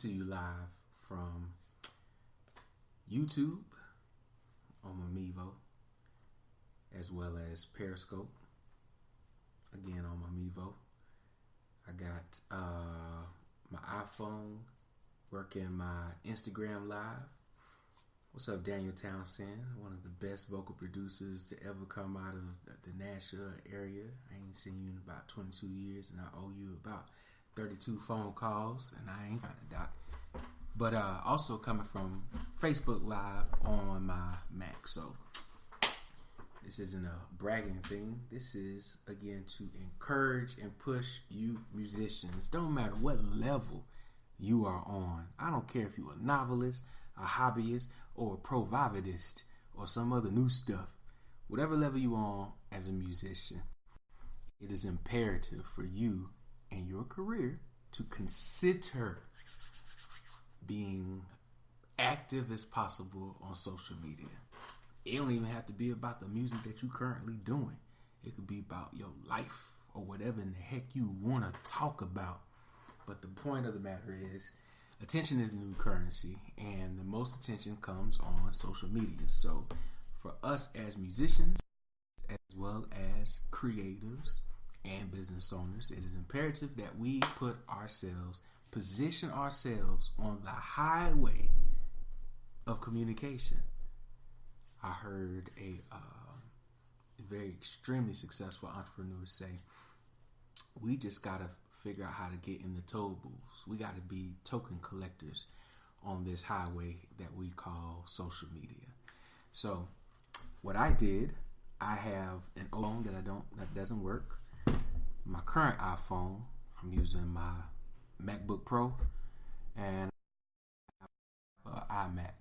to you live from YouTube on my Mevo, as well as Periscope, again on my Mevo. I got my iPhone working my Instagram Live. What's up, Daniel Townsend? One of the best vocal producers to ever come out of the Nashville area. I ain't seen you in about 22 years, and I owe you about 32 phone calls, and I ain't trying to dock. But also coming from Facebook Live on my Mac. So this isn't a bragging thing. This is, again, to encourage and push you musicians. Don't matter what level you are on. I don't care if you're a novelist, a hobbyist, or a provividist, or some other new stuff. Whatever level you on as a musician, it is imperative for you and your career to consider being active as possible on social media. It don't even have to be about the music that you're currently doing. It could be about your life or whatever in the heck you want to talk about. But the point of the matter is, attention is the new currency, and the most attention comes on social media. So for us as musicians, as well as creatives and business owners, it is imperative that we position ourselves on the highway of communication. I heard a very extremely successful entrepreneur say, we just got to figure out how to get in the toll booths. We got to be token collectors on this highway that we call social media. So what I did, I have an old phone that doesn't work. My current iPhone, I'm using my MacBook Pro, and iMac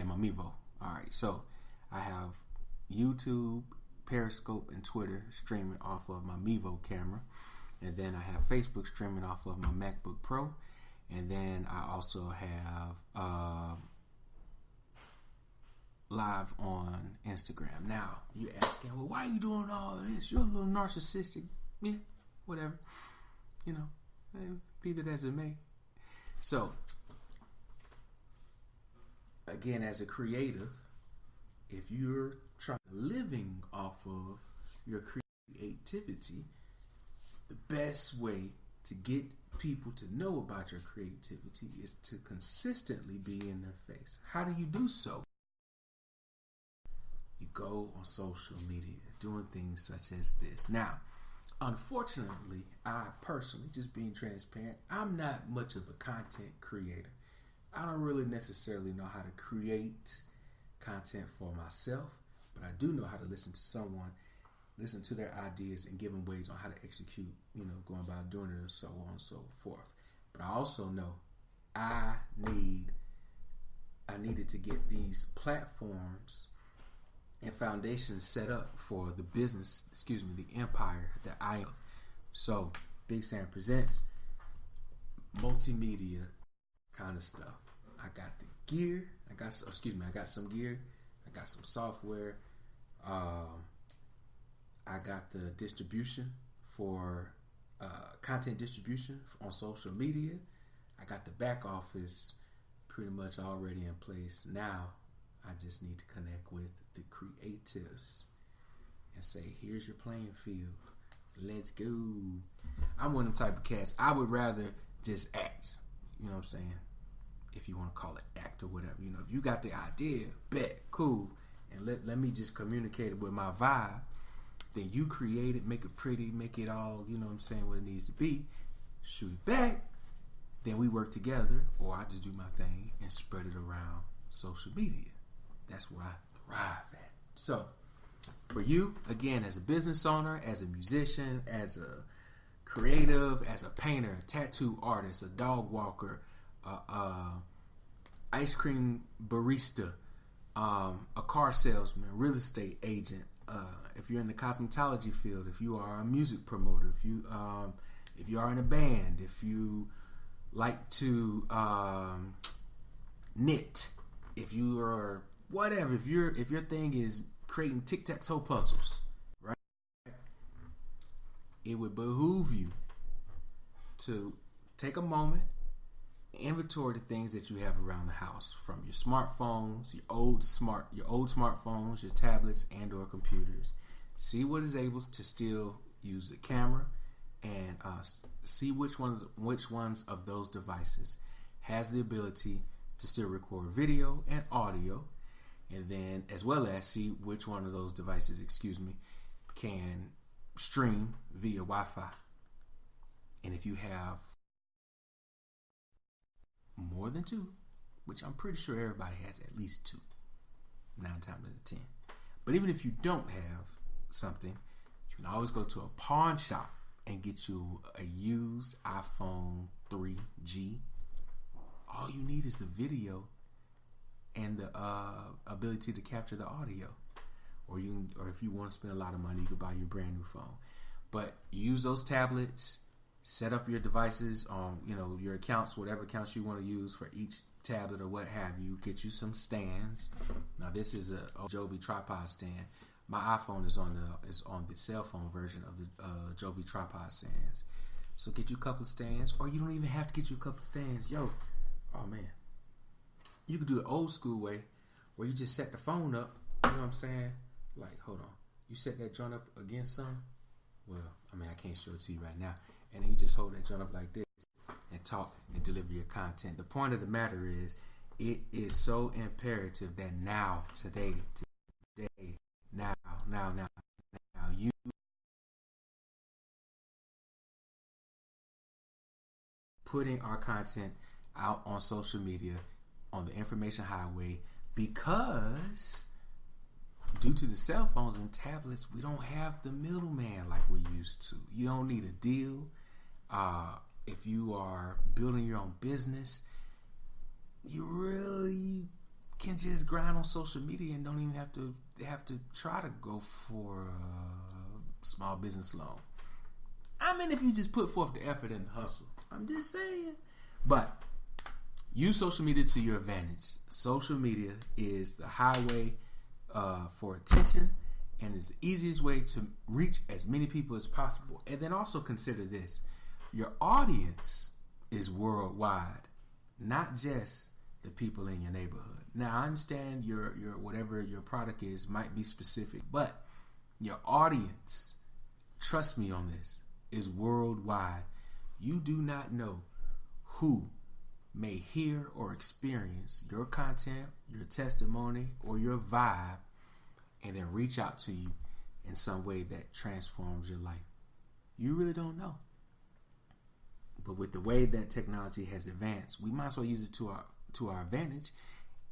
my Mevo. Alright, so I have YouTube, Periscope, and Twitter streaming off of my Mevo camera, and then I have Facebook streaming off of my MacBook Pro, and then I also have live on Instagram. Now you asking, well, why are you doing all this? You're a little narcissistic. Yeah, whatever, be that as it may. So again, as a creative, if you're living off of your creativity, the best way to get people to know about your creativity is to consistently be in their face. How do you do so? You go on social media doing things such as this. Now, unfortunately, I personally, just being transparent, I'm not much of a content creator. I don't really necessarily know how to create content for myself, but I do know how to listen to someone, listen to their ideas, and give them ways on how to execute, going about doing it, and so on and so forth. But I also know I needed to get these platforms and foundations set up for the the empire that I am. So Big Sam Presents multimedia kind of stuff. I got the gear. I got some gear. I got some software. I got the distribution for content distribution on social media. I got the back office pretty much already in place. Now I just need to connect with the creatives and say, here's your playing field. Let's go. I'm one of them type of cats. I would rather just act. You know what I'm saying? If you want to call it act or whatever. If you got the idea, bet, cool. And let me just communicate it with my vibe. Then you create it, make it pretty, make it all, what it needs to be. Shoot it back. Then we work together, or I just do my thing and spread it around social media. That's where I thrive at. So, for you, again, as a business owner, as a musician, as a creative, as a painter, a tattoo artist, a dog walker, ice cream barista, a car salesman, real estate agent, if you're in the cosmetology field, if you are a music promoter, if you are in a band, if you like to knit, if you are whatever, if your thing is creating tic-tac-toe puzzles, right? It would behoove you to take a moment, inventory the things that you have around the house, from your smartphones, your old smartphones, your tablets, and or computers. See what is able to still use the camera, and see which ones of those devices has the ability to still record video and audio, and then as well as see which one of those devices, can stream via Wi-Fi. And if you have more than two, which I'm pretty sure everybody has at least two, 9 times out of 10. But even if you don't have something, you can always go to a pawn shop and get you a used iPhone 3G. All you need is the video and the ability to capture the audio. Or if you want to spend a lot of money, you could buy your brand new phone. But use those tablets, set up your devices on, your accounts, whatever accounts you want to use for each tablet or what have you. Get you some stands. Now this is a Joby tripod stand. My iPhone is on the cell phone version of the Joby tripod stands. So get you a couple of stands, or you don't even have to get you a couple of stands. Oh man, you could do the old school way, where you just set the phone up. You know what I'm saying? Like, hold on, you set that joint up against something. Well, I can't show it to you right now. And then you just hold that joint up like this and talk and deliver your content. The point of the matter is, it is so imperative that now, today, now, you putting our content out on social media, on the information highway, because due to the cell phones and tablets, we don't have the middleman like we used to. You don't need a deal. If you are building your own business, you really can just grind on social media and don't even have to try to go for a small business loan. If you just put forth the effort and the hustle. I'm just saying. But use social media to your advantage. Social media is the highway for attention, and is the easiest way to reach as many people as possible. And then also consider this: your audience is worldwide, not just the people in your neighborhood. Now, I understand your whatever your product is might be specific, but your audience, trust me on this, is worldwide. You do not know who may hear or experience your content, your testimony, or your vibe, and then reach out to you in some way that transforms your life. You really don't know. But with the way that technology has advanced, we might as well use it to our advantage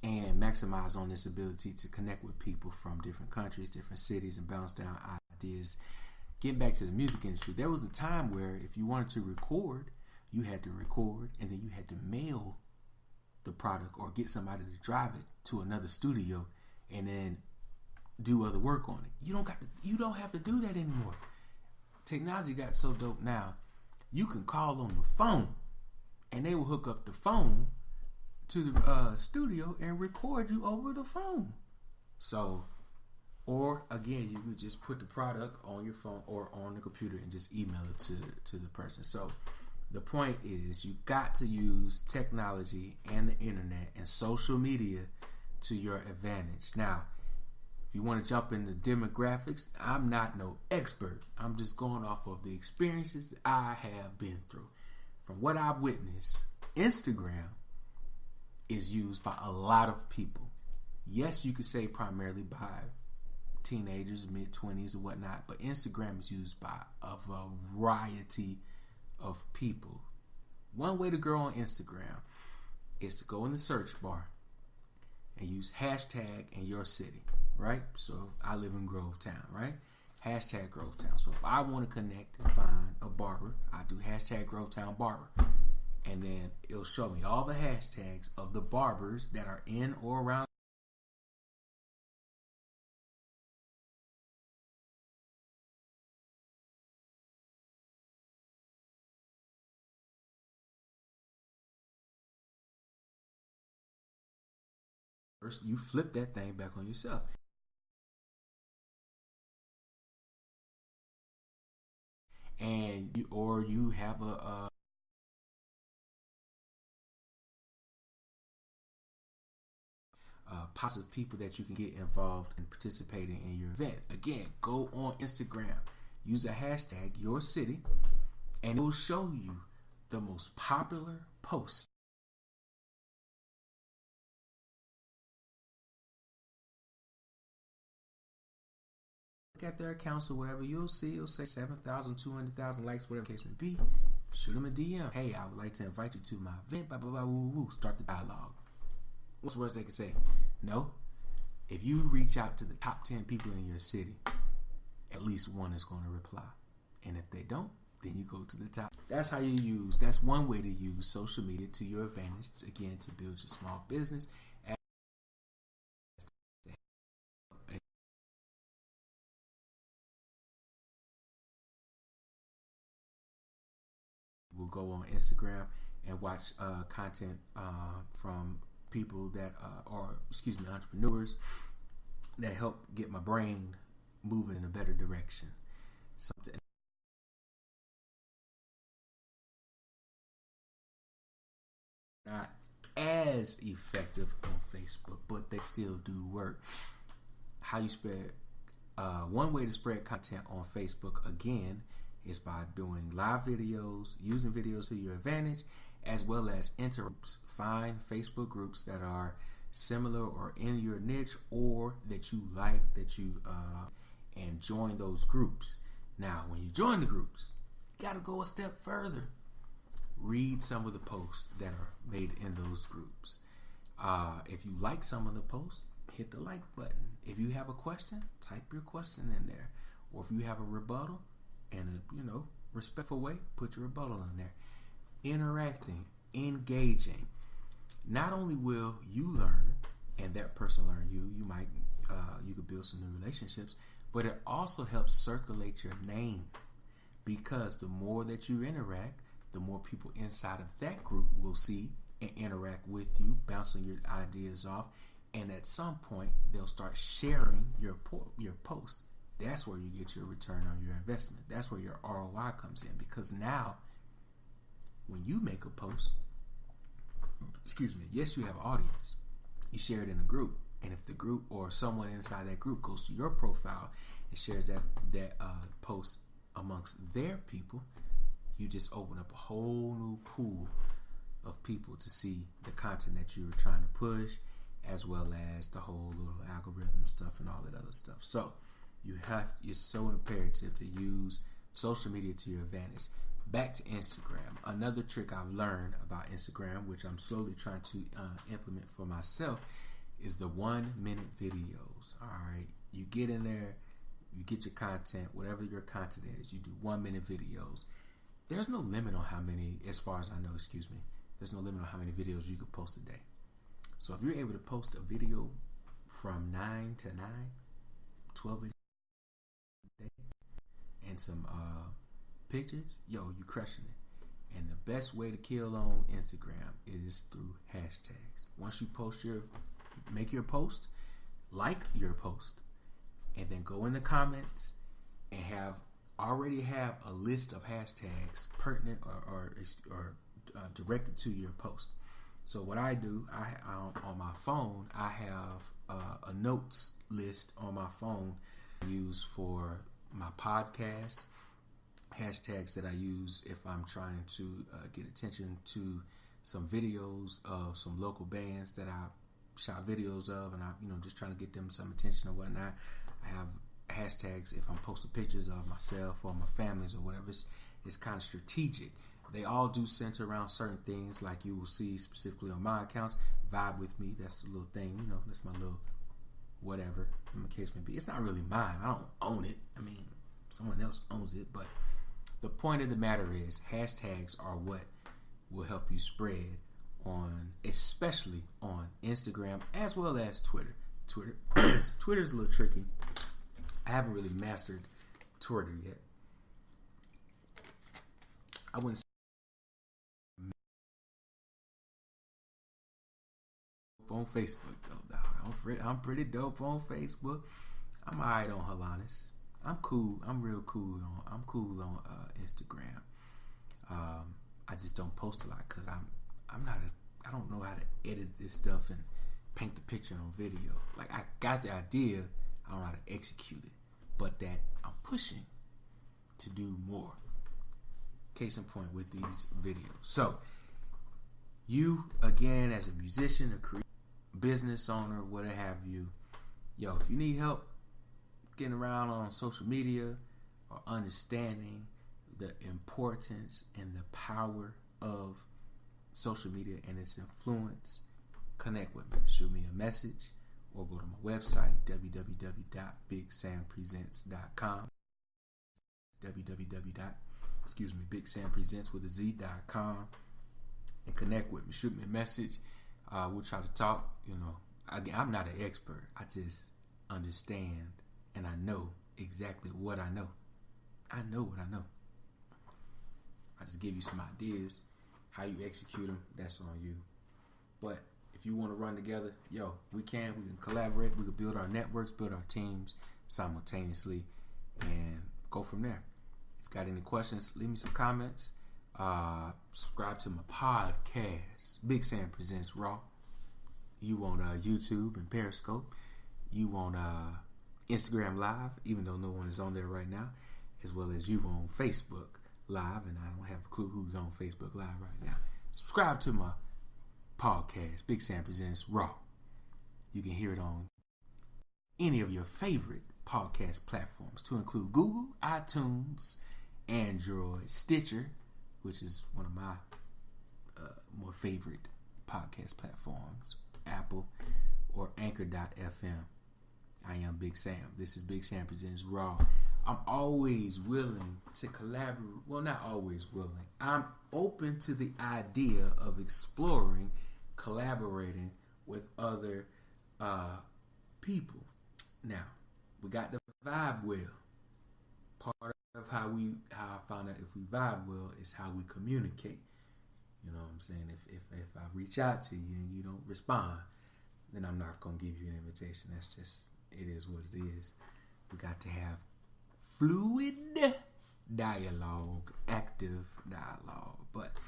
and maximize on this ability to connect with people from different countries, different cities, and bounce down ideas. Getting back to the music industry, there was a time where if you wanted to record, you had to record and then you had to mail the product or get somebody to drive it to another studio and then do other work on it. You don't have to do that anymore. Technology got so dope now. You can call on the phone and they will hook up the phone to the studio and record you over the phone. So, or again, you could just put the product on your phone or on the computer and just email it to the person. So the point is, you got to use technology and the internet and social media to your advantage. Now, if you want to jump into demographics, I'm not no expert. I'm just going off of the experiences I have been through. From what I've witnessed, Instagram is used by a lot of people. Yes, you could say primarily by teenagers, mid-20s or whatnot, but Instagram is used by a variety of people. One way to grow on Instagram is to go in the search bar and use hashtag in your city, right? So I live in Grovetown, right? Hashtag Grovetown. So if I want to connect and find a barber, I do hashtag Grovetown barber. And then it'll show me all the hashtags of the barbers that are in or around. First, you flip that thing back on yourself. And you have a positive people that you can get involved in participating in your event. Again, go on Instagram, use the hashtag your city, and it will show you the most popular posts. Look at their accounts or whatever, you'll see it'll say 7,000, 200,000 likes, whatever the case may be. Shoot them a DM. Hey, I would like to invite you to my event. Blah blah blah. Woo woo. Start the dialogue. What's the worst they can say? No. If you reach out to the top 10 people in your city, at least one is going to reply. And if they don't, then you go to the top. That's how that's one way to use social media to your advantage. Again, to build your small business. We'll go on Instagram and watch content from people that entrepreneurs that help get my brain moving in a better direction. Not as effective on Facebook, but they still do work. How you spread? One way to spread content on Facebook, again, is by doing live videos, using videos to your advantage, as well as enter groups. Find Facebook groups that are similar or in your niche, or that you like, and join those groups. Now, when you join the groups, you got to go a step further. Read some of the posts that are made in those groups. If you like some of the posts, hit the like button. If you have a question, type your question in there. Or if you have a rebuttal, in a respectful way, put your rebuttal in there. Interacting, engaging. Not only will you learn and that person learn you, you could build some new relationships, but it also helps circulate your name, because the more that you interact, the more people inside of that group will see and interact with you, bouncing your ideas off, and at some point they'll start sharing your post. That's where you get your return on your investment. That's where your ROI comes in, because now when you make a post, yes, you have an audience. You share it in a group, and if the group or someone inside that group goes to your profile and shares that post amongst their people, you just open up a whole new pool of people to see the content that you were trying to push, as well as the whole little algorithm stuff and all that other stuff. So it's so imperative to use social media to your advantage. Back to Instagram. Another trick I've learned about Instagram, which I'm slowly trying to implement for myself, is the 1-minute videos. All right, you get in there, you get your content, whatever your content is, you do 1-minute videos. There's no limit on how many, as far as I know, there's no limit on how many videos you could post a day. So if you're able to post a video from 9 to 12 videos a day, and some pictures, you crushing it. And the best way to kill on Instagram is through hashtags. Once you make your post, like your post, and then go in the comments and already have a list of hashtags pertinent or directed to your post. So what I do, on my phone, I have a notes list on my phone I use for my podcast, hashtags that I use if I'm trying to get attention to some videos of some local bands that I shot videos of, and I just trying to get them some attention or whatnot. I have hashtags if I'm posting pictures of myself or my families or whatever. It's kind of strategic. They all do center around certain things, like you will see specifically on my accounts. Vibe with me, that's a little thing, that's my little whatever in the case may be. It's not really mine. I don't own it. I mean, someone else owns it. But the point of the matter is, hashtags are what will help you spread especially on Instagram as well as Twitter. Twitter's a little tricky. I haven't really mastered Twitter yet. I wouldn't say on Facebook though. I'm pretty dope on Facebook. I'm alright on Halanis. I'm cool. I'm real cool on Instagram. I just don't post a lot because I don't know how to edit this stuff and paint the picture on video. Like, I got the idea, I don't know how to execute it, but that I'm pushing to do more. Case in point with these videos. So, you, again, as a musician, a creator, business owner, whatever have you, yo, if you need help getting around on social media or understanding the importance and the power of social media and its influence, connect with me. Shoot me a message or go to my website, www.bigsampresents.com. www.bigsampresents.com, and connect with me. Shoot me a message. We'll try to talk. You know, again, I'm not an expert. I just understand and I know exactly what I know. I know what I know. I just give you some ideas. How you execute them, that's on you. But if you want to run together, yo, we can collaborate. We can build our networks, build our teams simultaneously, and go from there. If you got any questions, leave me some comments. Subscribe to my podcast, Big Sam Presents Raw. You on YouTube and Periscope. You on Instagram Live, even though no one is on there right now, as well as you on Facebook Live, and I don't have a clue who's on Facebook Live right now. Subscribe to my podcast, Big Sam Presents Raw. You can hear it on any of your favorite podcast platforms, to include Google, iTunes, Android, Stitcher, which is one of my more favorite podcast platforms, Apple, or Anchor.fm. I am Big Sam. This is Big Sam Presents Raw. I'm always willing to collaborate. Well, not always willing. I'm open to the idea of exploring, collaborating with other people. Now, we got to vibe well. Part of how I found out if we vibe well is how we communicate. You know what I'm saying? If I reach out to you and you don't respond, then I'm not going to give you an invitation. That's just, it is what it is. We got to have fluid dialogue, active dialogue. But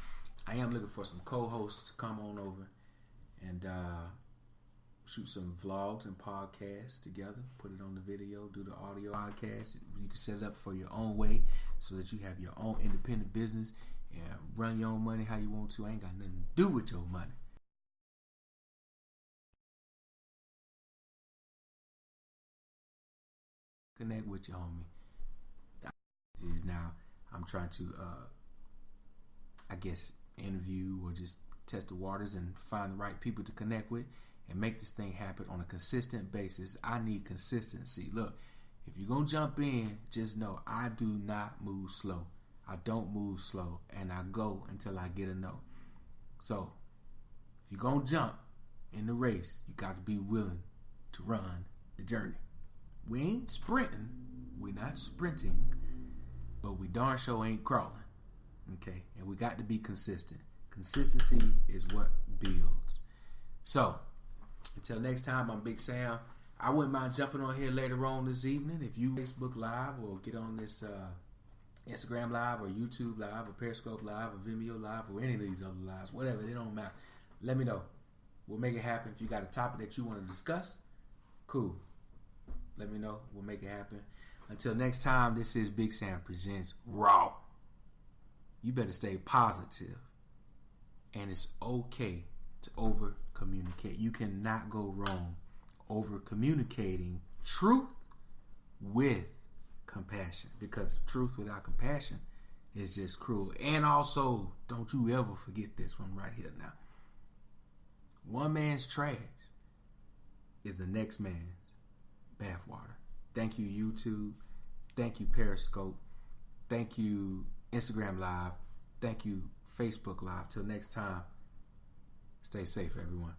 I am looking for some co-hosts to come on over and shoot some vlogs and podcasts together, put it on the video, do the audio podcast. You can set it up for your own way so that you have your own independent business and run your own money how you want to. I ain't got nothing to do with your money. Connect with your homie. Is now I'm trying to I guess interview or just test the waters and find the right people to connect with and make this thing happen on a consistent basis. I need consistency. Look, if you're gonna jump in, just know I do not move slow. I don't move slow, and I go until I get a no. So if you're gonna jump in the race, you got to be willing to run the journey. We ain't sprinting, we're not sprinting, but we darn sure ain't crawling. Okay, and we got to be consistent. Consistency is what builds. So until next time, I'm Big Sam. I wouldn't mind jumping on here later on this evening. If you Facebook Live or get on this Instagram Live or YouTube Live or Periscope Live or Vimeo Live or any of these other lives, whatever, it don't matter. Let me know. We'll make it happen. If you got a topic that you want to discuss, cool. Let me know. We'll make it happen. Until next time, this is Big Sam Presents Raw. You better stay positive. And it's okay to over communicate. You cannot go wrong over communicating truth with compassion, because truth without compassion is just cruel. And also, don't you ever forget this one right here now. One man's trash is the next man's bathwater. Thank you, YouTube. Thank you, Periscope. Thank you, Instagram Live. Thank you, Facebook Live. Till next time, stay safe, everyone.